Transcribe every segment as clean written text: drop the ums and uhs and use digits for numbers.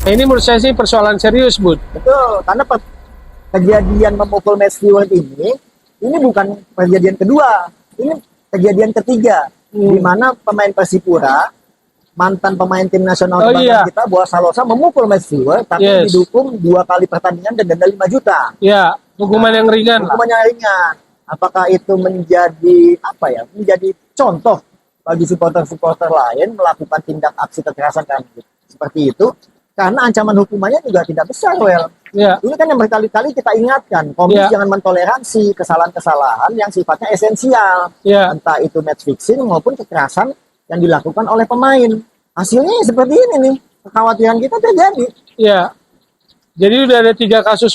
Ini menurut saya sih persoalan serius, Bud. Betul, karena kejadian memukul Matt Stewart ini bukan kejadian kedua, ini kejadian ketiga, di mana pemain Persipura, mantan pemain tim nasional Oh kebanggaan iya, kita, Boas Salosa memukul Matt Stewart, tapi yes. didukung 2 kali pertandingan dan denda 5 juta. Ya, hukuman yang ringan lah. Hukuman yang ringan. Apakah itu menjadi apa ya? Menjadi contoh bagi supporter-supporter lain melakukan tindak aksi kekerasan kan seperti itu? Karena ancaman hukumannya juga tidak besar, Well. Ya, Ini kan yang berkali-kali kita ingatkan, Komisi Ya. jangan mentoleransi kesalahan-kesalahan yang sifatnya esensial, ya. entah itu match fixing maupun kekerasan yang dilakukan oleh pemain. Hasilnya seperti ini nih, kekhawatiran kita terjadi. Ya. Jadi udah ada 3 kasus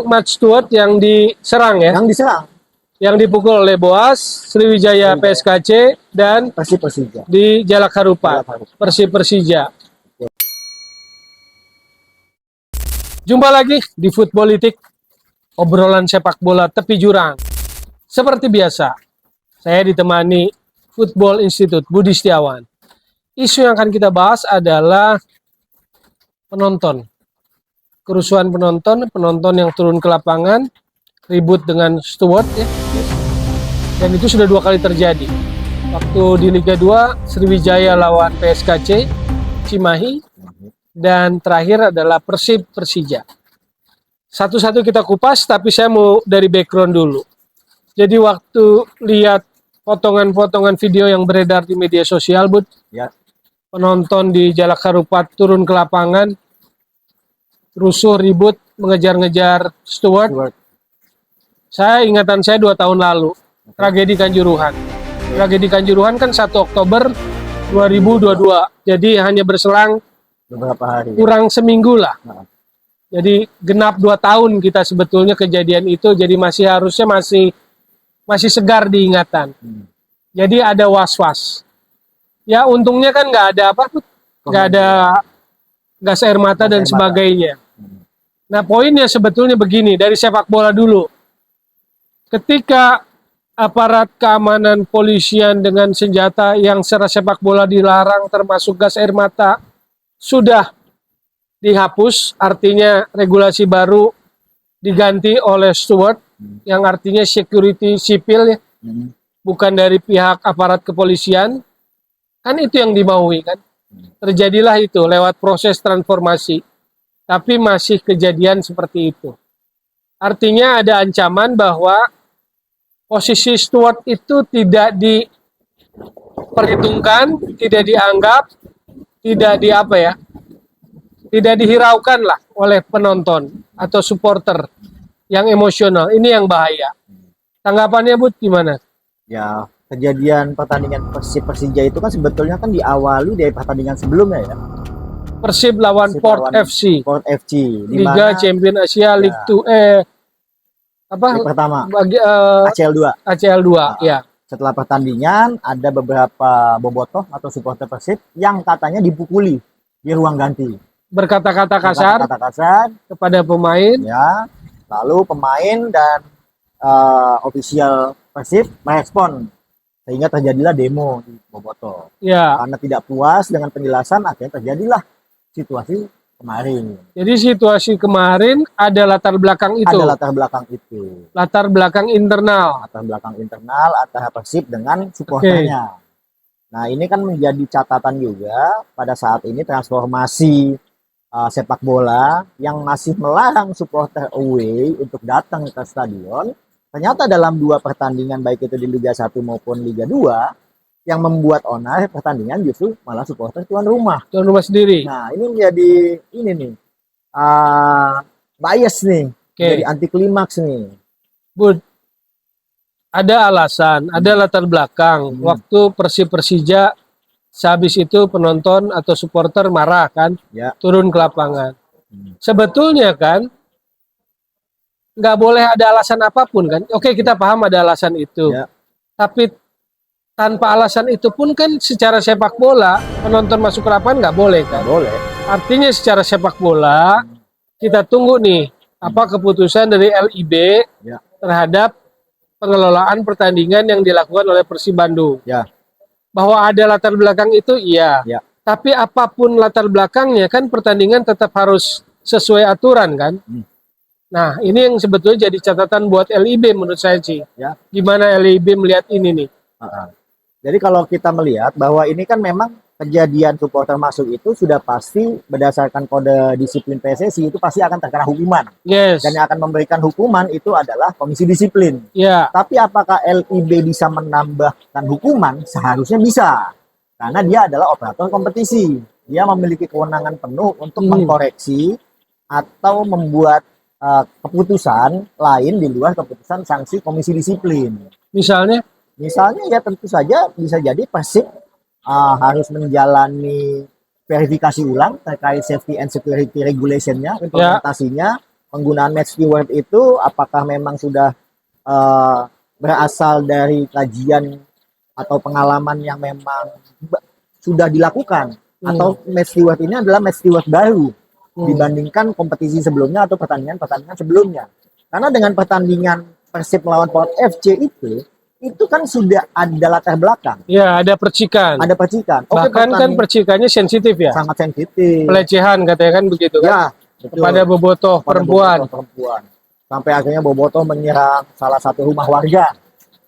Matt Stewart yang diserang ya, Yang diserang yang dipukul oleh Boas, Sriwijaya PSKC dan Persija. di Jalak Harupat, Jalak Harupat. Persija. Jumpa lagi di Footballitik, obrolan sepak bola tepi jurang. Seperti biasa, saya ditemani Football Institute Budi Setiawan. Isu yang akan kita bahas adalah penonton. Kerusuhan penonton yang turun ke lapangan, ribut dengan Stewart ya. Dan itu sudah 2 kali terjadi. Waktu di Liga 2, Sriwijaya lawan PSKC, Cimahi, dan terakhir adalah Persija. Satu-satu kita kupas, tapi saya mau dari background dulu. Jadi waktu lihat potongan-potongan video yang beredar di media sosial, Bud, Ya. penonton di Jalak Harupat turun ke lapangan, rusuh, ribut, mengejar-ngejar Stewart. Ingatan saya 2 tahun lalu, tragedi Kanjuruhan. Tragedi Kanjuruhan kan 1 Oktober 2022, jadi hanya berselang Beberapa hari. kurang seminggu lah. Nah. Jadi genap 2 tahun kita sebetulnya kejadian itu, jadi harusnya masih segar di ingatan. Jadi ada was-was. Ya untungnya kan nggak ada apa, nggak ada gas air mata dan sebagainya. Nah poinnya sebetulnya begini, dari sepak bola dulu. Ketika aparat keamanan polisian dengan senjata yang secara sepak bola dilarang termasuk gas air mata sudah dihapus, artinya regulasi baru diganti oleh Stewart yang artinya security sipil ya, bukan dari pihak aparat kepolisian, kan itu yang dimaui kan. Terjadilah itu lewat proses transformasi, tapi masih kejadian seperti itu. Artinya ada ancaman bahwa posisi Stewart itu tidak diperhitungkan, tidak dianggap, tidak tidak dihiraukan lah oleh penonton atau supporter yang emosional. Ini yang bahaya. Tanggapannya Bud gimana? Ya, kejadian pertandingan Persija itu kan sebetulnya kan diawali dari pertandingan sebelumnya ya. Persib lawan Port FC. Port FC. Liga Champion Asia, League 2 pertama. ACL 2. Ya. Setelah pertandingan ada beberapa bobotoh atau supporter Persib yang katanya dipukuli di ruang ganti. Berkata-kata kasar kepada pemain. Ya. Lalu pemain dan ofisial Persib merespon sehingga terjadilah demo di Bobotoh. Ya. Karena tidak puas dengan penjelasan, akhirnya terjadilah situasi kemarin. Jadi situasi kemarin ada latar belakang itu. Ada latar belakang itu. Latar belakang internal. Latar belakang internal antara Persib dengan supporternya. Nah ini kan menjadi catatan juga pada saat ini transformasi sepak bola yang masih melarang supporter away untuk datang ke stadion. Ternyata dalam 2 pertandingan baik itu di Liga 1 maupun Liga 2 yang membuat onar pertandingan justru malah supporter tuan rumah. Tuan rumah sendiri. Nah ini menjadi ini nih bias nih, jadi anti klimaks nih. Bud, ada alasan, ada latar belakang. Waktu Persija sehabis itu penonton atau supporter marah kan, turun ke lapangan. Sebetulnya kan nggak boleh ada alasan apapun kan. Oke, kita paham ada alasan itu. Tapi tanpa alasan itu pun kan secara sepak bola penonton masuk ke lapangan nggak boleh kan. Boleh. Artinya secara sepak bola kita tunggu nih apa keputusan dari LIB terhadap pengelolaan pertandingan yang dilakukan oleh Persib Bandung. Ya. Bahwa ada latar belakang itu iya. Tapi apapun latar belakangnya kan pertandingan tetap harus sesuai aturan kan. Nah, ini yang sebetulnya jadi catatan buat LIB menurut saya sih. Ya. Gimana LIB melihat ini nih? Jadi kalau kita melihat bahwa ini kan memang kejadian supporter masuk itu sudah pasti berdasarkan kode disiplin PSSI itu pasti akan terkena hukuman. Yes. Dan yang akan memberikan hukuman itu adalah komisi disiplin. Ya. Tapi apakah LIB bisa menambahkan hukuman? Seharusnya bisa. Karena dia adalah operator kompetisi. Dia memiliki kewenangan penuh untuk mengkoreksi atau membuat keputusan lain di luar keputusan sanksi komisi disiplin. Misalnya ya tentu saja bisa jadi Persib harus menjalani verifikasi ulang terkait safety and security regulation-nya, implementasinya, penggunaan match steward itu apakah memang sudah berasal dari kajian atau pengalaman yang memang sudah dilakukan, atau match steward ini adalah match steward baru dibandingkan kompetisi sebelumnya atau pertandingan sebelumnya. Karena dengan pertandingan Persib melawan Port FC itu kan sudah ada latar belakang. Ya, ada percikan. Ada percikan. Bahkan kan percikannya sensitif ya. Sangat sensitif. Pelecehan katanya kan begitu kan. Ya, betul. Kepada bobotoh perempuan. Sampai akhirnya bobotoh menyerang salah satu rumah warga.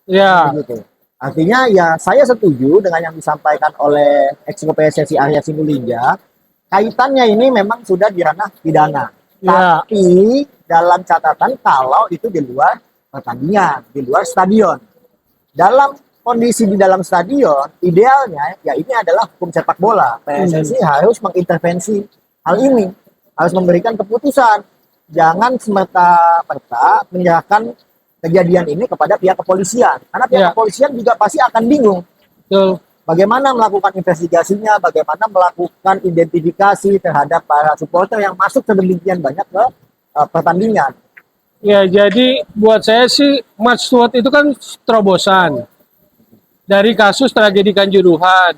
Ya. Begitu. Artinya ya saya setuju dengan yang disampaikan oleh Exco PSSI Arya Sinulinga. Kaitannya ini memang sudah di ranah pidana. Ya. Tapi dalam catatan kalau itu di luar pertandingan, di luar stadion. Dalam kondisi di dalam stadion, idealnya ya ini adalah hukum sepak bola. PSSI harus mengintervensi hal ini, harus memberikan keputusan. Jangan semerta-merta menyerahkan kejadian ini kepada pihak kepolisian. Karena pihak kepolisian juga pasti akan bingung. Bagaimana melakukan investigasinya, bagaimana melakukan identifikasi terhadap para supporter yang masuk sedemikian banyak ke pertandingan. Ya, jadi buat saya sih match steward itu kan terobosan dari kasus tragedi Kanjuruhan.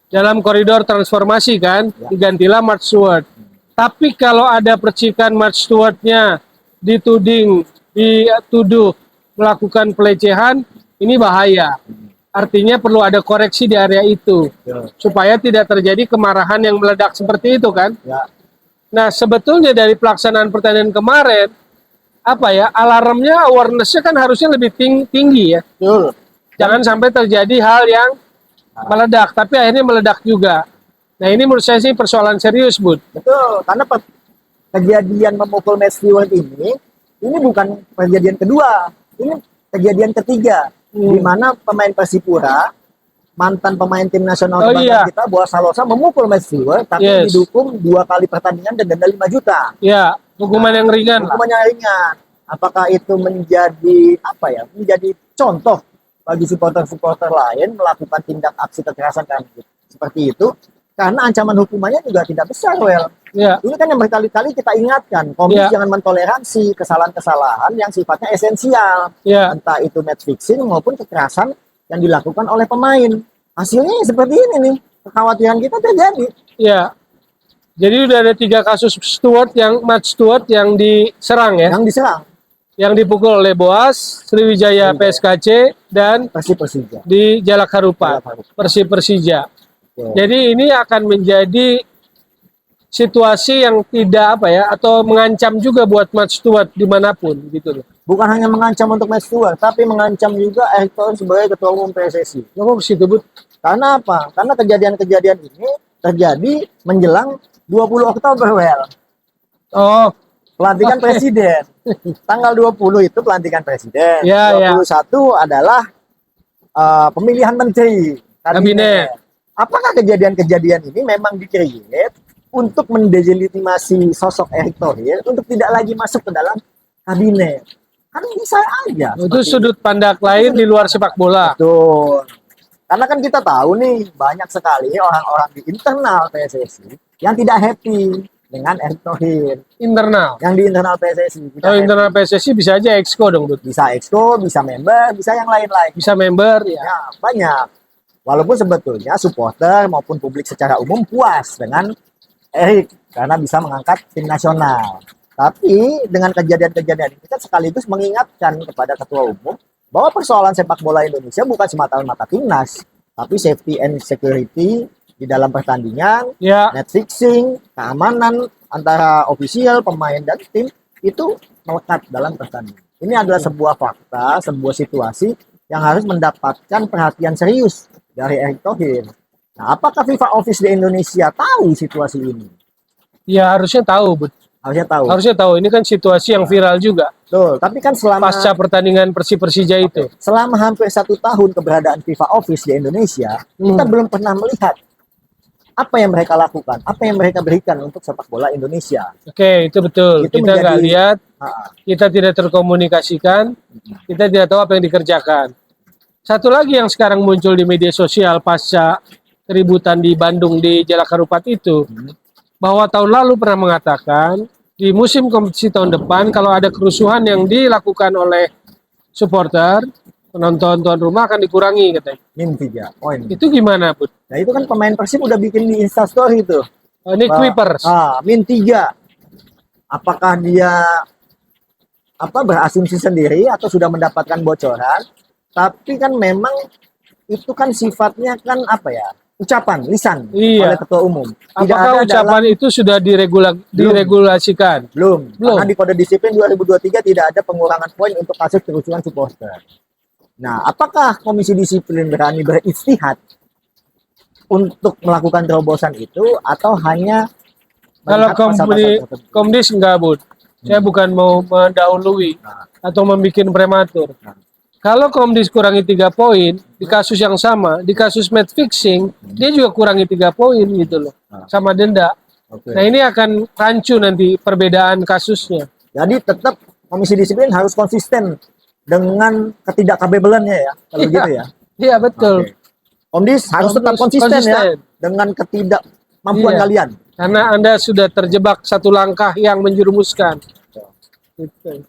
Dalam koridor transformasi kan, digantilah match steward. Tapi kalau ada percikan match stewardnya dituduh melakukan pelecehan, ini bahaya. Artinya perlu ada koreksi di area itu supaya tidak terjadi kemarahan yang meledak seperti itu kan. Nah, sebetulnya dari pelaksanaan pertandingan kemarin alarmnya, awareness-nya kan harusnya lebih tinggi ya. Jangan sampai terjadi hal yang meledak, tapi akhirnya meledak juga. Nah, ini menurut saya sih persoalan serius, Bud. Betul, karena kejadian memukul match steward ini bukan kejadian kedua, ini kejadian ketiga. Di mana pemain Persipura, mantan pemain tim nasional kita, Boas Salosa memukul match steward, tapi didukung 2 kali pertandingan dan denda 5 juta. Ya, hukuman yang ringan. Hukuman yang ringan. Apakah itu menjadi menjadi contoh bagi supporter-supporter lain melakukan tindak aksi kekerasan seperti itu? Karena ancaman hukumannya juga tidak besar, Ini kan yang berkali-kali kita ingatkan, komisi jangan mentoleransi kesalahan-kesalahan yang sifatnya esensial, entah itu match fixing maupun kekerasan yang dilakukan oleh pemain. Hasilnya seperti ini nih, kekhawatiran kita terjadi. Ya, jadi udah ada 3 kasus match steward yang diserang ya. Yang diserang. Yang dipukul oleh Boas, Sriwijaya PSKC, dan Persija di Jalak Harupat, Persija. Jadi ini akan menjadi situasi yang tidak atau mengancam juga buat match steward dimanapun gitu loh. Bukan hanya mengancam untuk match steward, tapi mengancam juga Erick Thohir sebagai ketua umum PSSI. Karena apa? Karena kejadian-kejadian ini terjadi menjelang 20 Oktober, pelantikan presiden. Tanggal 20 itu pelantikan presiden. 21 adalah pemilihan menteri kabinet. Apakah kejadian-kejadian ini memang di-create untuk mendelegitimasi sosok Erick Thohir untuk tidak lagi masuk ke dalam kabinet? Kan bisa aja. Itu sudut pandang lain di luar sepak bola. Betul. Karena kan kita tahu nih, banyak sekali orang-orang di internal PSSI yang tidak happy dengan Erick Thohir. Internal? Yang di internal PSSI. Internal PSSI bisa aja exco dong, Bud. Bisa exco, bisa member, bisa yang lain-lain. Bisa member, ya. Banyak. Walaupun sebetulnya supporter maupun publik secara umum puas dengan Erick karena bisa mengangkat tim nasional. Tapi dengan kejadian-kejadian ini kita sekaligus mengingatkan kepada ketua umum bahwa persoalan sepak bola Indonesia bukan semata-mata timnas, tapi safety and security di dalam pertandingan, Ya, match fixing, keamanan antara ofisial, pemain dan tim itu melekat dalam pertandingan. Ini adalah sebuah fakta, sebuah situasi yang harus mendapatkan perhatian serius dari Erick Thohir. Nah, apakah FIFA Office di Indonesia tahu situasi ini? ya harusnya tahu, Bud. Harusnya tahu. Harusnya tahu. Ini kan situasi yang viral juga Betul. Tapi kan pasca pertandingan Persija itu. selama hampir 1 tahun keberadaan FIFA Office di Indonesia, kita belum pernah melihat apa yang mereka lakukan, apa yang mereka berikan untuk sepak bola Indonesia. Oke, itu betul. Itu Kita nggak menjadi- lihat, Ah, kita tidak terkomunikasikan, kita tidak tahu apa yang dikerjakan. Satu lagi yang sekarang muncul di media sosial pasca keributan di Bandung di Jalakarupat itu, bahwa tahun lalu pernah mengatakan di musim kompetisi tahun depan kalau ada kerusuhan yang dilakukan oleh supporter, penonton tuan rumah akan dikurangi katanya. min 3 poin. Itu gimana, Bud? Nah, itu kan pemain Persib udah bikin di Instastory itu. Ini Kuipers. min 3. Apakah dia berasumsi sendiri atau sudah mendapatkan bocoran? Tapi kan memang itu kan sifatnya kan ucapan lisan Iya. oleh ketua umum. Tidak Apakah ada ucapan itu sudah diregulasikan? belum. Belum. Karena di Kode Disiplin 2023 tidak ada pengurangan poin untuk kasus kerusuhan supporter. Nah, apakah Komisi Disiplin berani beristihad untuk melakukan terobosan itu atau hanya Kalau melihat pasal-pasal tertentu? Komdis enggak, Bud. Saya bukan mau mendahului Nah. atau membuat prematur. Nah. Kalau Komdis kurangi 3 poin di kasus yang sama, di kasus match fixing, dia juga kurangi 3 poin gitu loh. Nah. Sama denda. Oke. Nah, ini akan rancu nanti perbedaan kasusnya. Jadi tetap Komisi Disiplin harus konsisten dengan ketidakkabebelannya ya, kalau Iya. gitu ya. Iya, betul. Oke. Komdis harus tetap Komdis konsisten ya konsisten. dengan ketidakmampuan Iya. kalian. Karena Anda sudah terjebak satu langkah yang menjerumuskan. Gitu.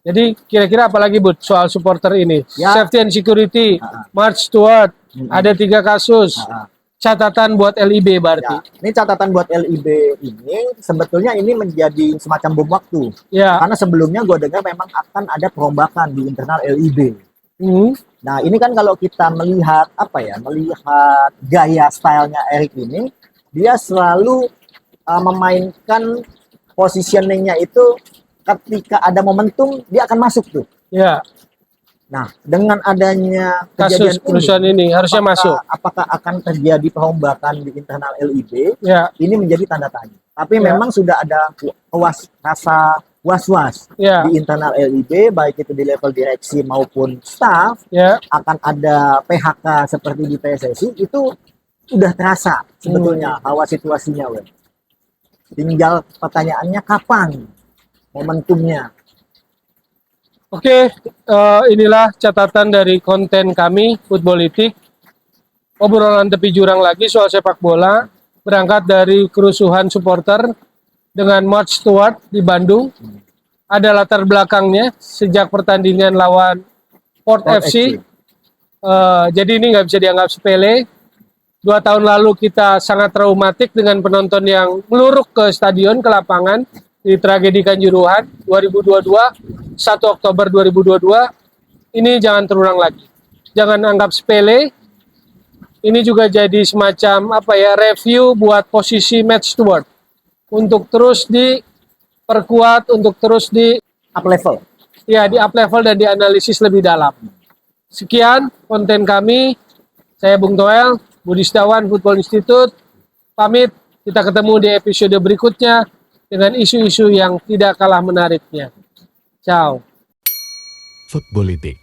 Jadi kira-kira apa lagi, Bud, soal supporter ini? Ya. Safety and security, march toward, ada 3 kasus. Nah, Catatan buat LIB berarti. ya. Ini catatan buat LIB ini sebetulnya ini menjadi semacam bom waktu. Ya. Karena sebelumnya gue dengar memang akan ada perombakan di internal LIB. Hmm. Nah, ini kan kalau kita melihat melihat gaya stylenya Erick ini, dia selalu memainkan positioningnya itu ketika ada momentum dia akan masuk tuh. Ya. Nah, dengan adanya Kasus kejadian kerusuhan ini harusnya masuk. Apakah akan terjadi perombakan di internal LIB? Ya. Ini menjadi tanda tanya. Tapi Ya. memang sudah ada rasa was-was Ya. di internal LIB, baik itu di level direksi maupun staff, Ya. akan ada PHK seperti di PSSI, itu udah terasa sebetulnya bahwa situasinya, Wen. Tinggal pertanyaannya kapan momentumnya. Oke, inilah catatan dari konten kami, Footballitik. Obrolan tepi jurang lagi soal sepak bola. Berangkat dari kerusuhan supporter dengan march toward di Bandung. Ada latar belakangnya sejak pertandingan lawan Port FC. Jadi ini nggak bisa dianggap sepele. 2 tahun lalu kita sangat traumatik dengan penonton yang meluruk ke stadion, ke lapangan di tragedi Kanjuruhan 2022, 1 Oktober 2022. Ini jangan terulang lagi. Jangan anggap sepele. Ini juga jadi semacam review buat posisi match steward untuk terus diperkuat, untuk terus Up level. di up level dan dianalisis lebih dalam. Sekian konten kami. Saya Bung Toel, Budi Setiawan, Football Institute. Pamit, kita ketemu di episode berikutnya dengan isu-isu yang tidak kalah menariknya. Ciao. Footballitik.